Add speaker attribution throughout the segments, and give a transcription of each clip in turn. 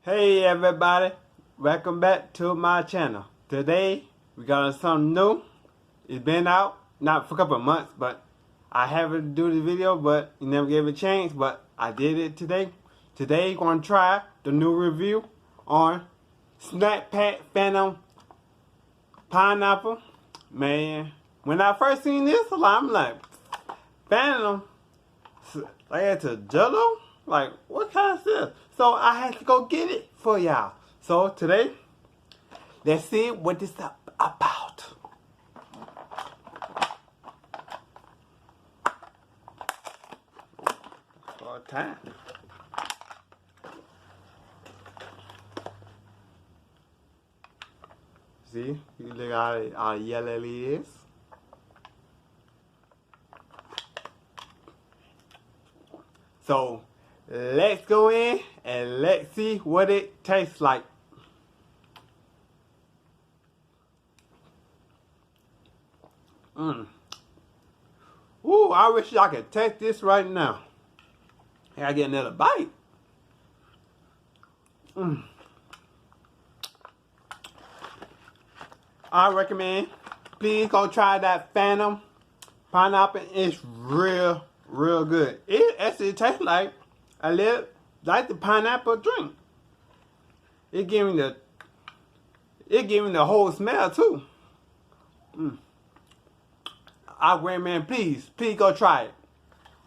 Speaker 1: Hey everybody, welcome back to my channel. Today we got something new. It's been out, not for a couple of months, but I haven't do the video, but you never gave it a chance, but I did it today. Today we're going to try the new review on Snack Pack Phantom Pineapple. Man, when I first seen this, I'm like, Phantom? Like it's a Jello? Like, what kind of stuff? So I had to go get it for y'all. So today, let's see what this is about. For time. See, you look at how yellow it is. So let's go in and let's see what it tastes like. Ooh, I wish I could taste this right now. I gotta get another bite. I recommend, please go try that Phantom Pineapple. It's real good. It actually tastes like a little like the pineapple drink. It giving the whole smell too. I recommend, please go try it.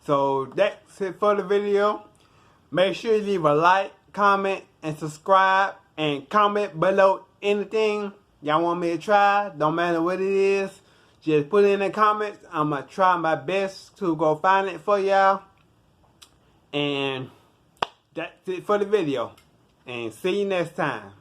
Speaker 1: So that's it for the video. Make sure you leave a like, comment, and subscribe, and comment below anything y'all want me to try. Don't matter what it is. Just put it in the comments. I'm going to try my best to go find it for y'all. And that's it for the video. And see you next time.